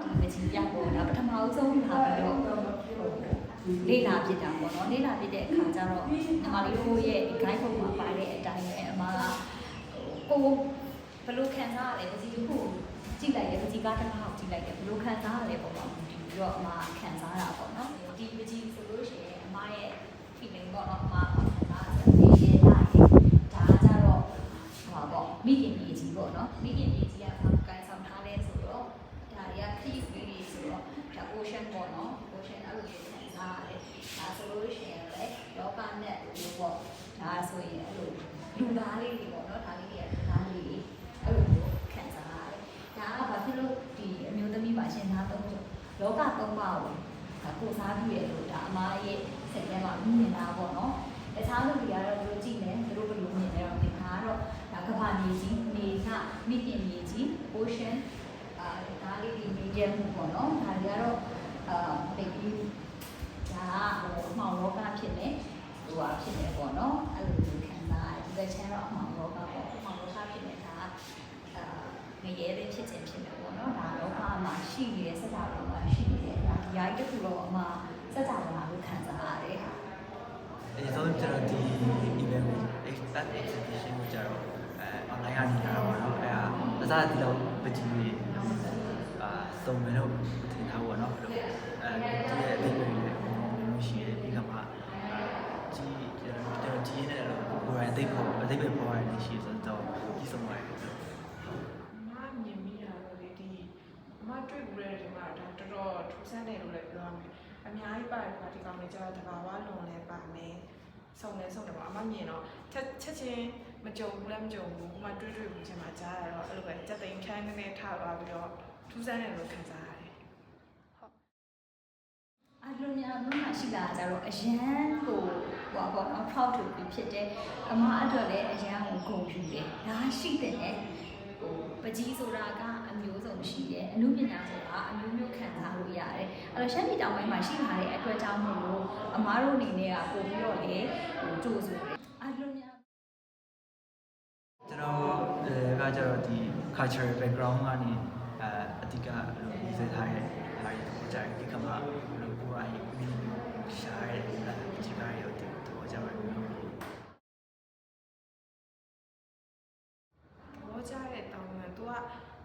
ဒီပကြီးပြပေါ်တာပထမအဆုံးလာပြီးတော့လေးလာဖြစ်တာပေါ့နော်လေးလာဖြစ်တဲ့အခါကျတော့ညီမလေးတို့ရဲ့ guide ပုံမှာပါတဲ့အတိုင်းပဲအမကကိုဘယ်လိုခံစားရလဲပကြီးတစ်ခုကြည့်လိုက်တယ်ပကြီးကားတစ်ခါကိုကြည့်လိုက်တယ်ဘယ်လိုခံစားရလဲပေါ့နော်ပြီးတော့အမခံစားတာပေါ့နော်ဒီပကြီးဆိုလို့ရှိရင်အမရဲ့ feeling ပေါ့နော်အမခံစားရတယ်ရေးရတာဒါကြတော့ဟောပေါ့မိခင်ကြီးကြီးပေါ့နော်မိခင်ကြီးကြီးကကန်ဆောင်ထားလဲဆိုတော့ဒါတွေကခရီးလေးဆိုတော့ဒါ ocean ပေါ့နော် ocean အဲ့လိုမျိုးခံစားရတယ်ဒါဆိုလို့ရှိရင်လည်းလောကနဲ့လို့ပေါ့ဒါဆိုရင်အဲ့လိုလူသားလေးတွေပေါ့နော်ဒါလေးတွေကလူသားလေးတွေအဲ့လိုမျိုးခံစားရတယ်ဒါကဘာဖြစ်လို့ဒီအမျိုးသမီးပါရှင်သားသုံးဆိုလောကသုံးပါကိုဒါကိုစားပြည့်ရလို့ဒါအမားရဲ့စိတ်ထဲမှာမြင်တာပေါ့နော်တခြားလူတွေကတော့သူတို့ကြည့်နေသူတို့ဘယ်လိုမြင်လဲတော့ဒီခါကတော့ဒါကမ္ဘာမြေကြီးနေကမိခင်မြေကြီး ocean ဒါလေးဒီနေကျမှုပေါ့နော်ဒါတွေကတော့တိတ်ပြီးဒါဟိုအမှောင်လောကဖြစ်နေဟိုဟာဖြစ်နေပေါ့နော်အဲ့လိုမျိုးခံစားရတယ်ဒီဘက်ချမ်းတော့အမှောင်လောကပေါ့အမှောင်လောကဖြစ်နေတာငရဲလေးဖြစ်ခြင်းဖြစ်နေပေါ့နော်ဒါလောကမှာရှိနေတဲ့စက်တာတွေမှာရှိနေတဲ့ဒါဒီရိုက်တစ်ခုတော့အမှစက်တာတွေမှာလို့ခံစားရတယ်အဲဆိုတော့ဒီ event ကို exhibition ကိုကြတော့online ကနေလာတာပေါ့နော်အဲအစားဒီတော့ပကြီးလေးစုံမယ်လို့ထင်ထားပါတော့ဒီရဲ့အသေးလေးတွေရှိတယ်ဒီကမှာကြီးနဲ့တော့ကိုယ်တိုင်အသေးပဲပေါ်ရနေရှိဆိုတော့ဒီစုံပါတယ်မမြင်မိတာတော့လေဒီမတွေ့ဘူးတဲ့ဒီမှာဒါတော်တော်ထူးဆန်းတယ်လို့လည်းပြောရမယ်အများကြီးပါတယ်ဒီကောင်လေးကျတော့တဘာဝလွန်လဲပါမယ်စုံတယ်ပေါ့အမမြင်တော့ချက်ချင်းမကြုံဘူးလည်းမကြုံဘူးအမတွေ့ဘူးချင်းမှာကြားရတော့အဲ့လိုပဲစက်သိမ်းခန်းနေထားသွားပြီးတော့ထူးဆန်းတယ်လို့ခံစားရတယ်ဟုတ်အလုံးများဘုရားရှိတာကြတော့အရန်ကိုဟိုပေါ့နော် proud to be ဖြစ်တယ်အမအတွက်လည်းအရန်ကိုဂုဏ်ယူတယ်ဒါရှိတယ်ဟိုပကြီးဆိုတာကအမျိုးစုံရှိတယ်အမှုပညာဆိုတာအမျိုးမျိုးခံစားလို့ရတယ်အဲ့တော့ရှမ်းပြည်တောင်ပိုင်းမှာရှိထားတဲ့အတွက်ကြောင့်မို့လို့အမားတို့အနေနဲ့ကပို့ပြီးတော့လေဟိုကြိုးဆိုတယ်အလုံးများကျွန်တော်ကကျတော့ဒီ cultural background ကနေအဓိကလို့ရေးစထားတဲ့ဟာတွေတော့ကြာဒီကမှာလို့ကိုယ်အရင်မင်းရှားတဲ့ဒီကရောတော့ကြာပါဘူးဘောကြတဲ့တောင်းကသူကဘယ်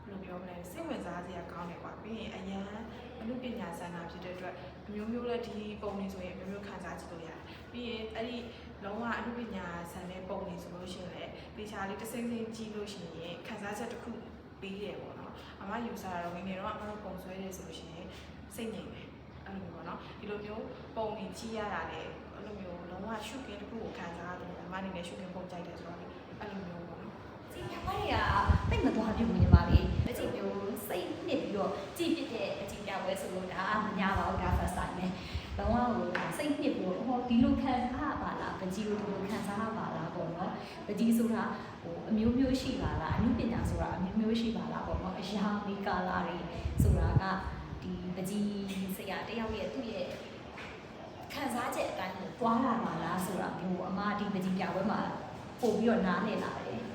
လိုပြောမလဲစိတ်ဝင်စားစရာကောင်းတယ်ကွာပြီးရင်အရန်အမှုပညာစံတာဖြစ်တဲ့အတွက်အမျိုးမျိုးလည်းဒီပုံတွေဆိုရင်အမျိုးမျိုးခံစားကြည့်လို့ရတယ်ပြီးရင်အဲ့ဒီလုံးဝအမှုပညာစံတဲ့ပုံတွေဆိုလို့ရှိရင်လည်းတေချာလေးတစ်စိမ့်စိမ့်ကြည့်လို့ရှိရင်ခံစားချက်တစ်ခုပေးတယ်ပေါ့နော်အမယူဆတာတော့ငယ်ငယ်တော့အမတို့ပုံဆွဲတယ်ဆိုလို့ရှိရင်စိတ်ငြိမ်တယ်အဲ့လိုမျိုးပေါ့နော်ဒီလိုမျိုးပုံတွေကြည့်ရတာလေအဲ့လိုမျိုးလုံးဝရှုခင်းတစ်ခုကိုခံစားရတယ်အမအနေနဲ့ရှုခင်းပုံကြိုက်တယ်ဆိုတော့အဲ့လိုမျိုးပေါ့နော်ဒီညမတွေကတိတ်မသွားပြဘူးညီမလေးအကြည့်မျိုးစိတ်နစ်ပြီးတော့ကြည့်ဖြစ်တဲ့အကြည့်ပြပွဲဆိုလို့ဒါမညာပါဘူးဒါ first time ပဲလုံးဝဟိုစိတ်နစ်ပြီးတော့ဟောဒီလိုခံစားပါလားပကြီးလိုဒီလိုခံစားပါလားပေါ့နော်ပကြီးဆိုတာဟိုအမျိုးမျိုးရှိပါလားအမှုပညာဆိုတာအမျိုးမျိုးရှိပါလားပေါ့နော်အရာမေကာလာတွေဆိုတာကဒီပကြီးဆရာတယောက်ရဲ့သူ့ရဲ့ခံစားချက်အတိုင်းကိုတွားလာပါလားဆိုတာမျိုးအမဒီပကြီးပြပွဲမှာပို့ပြီးတော့နားလည်လာတယ်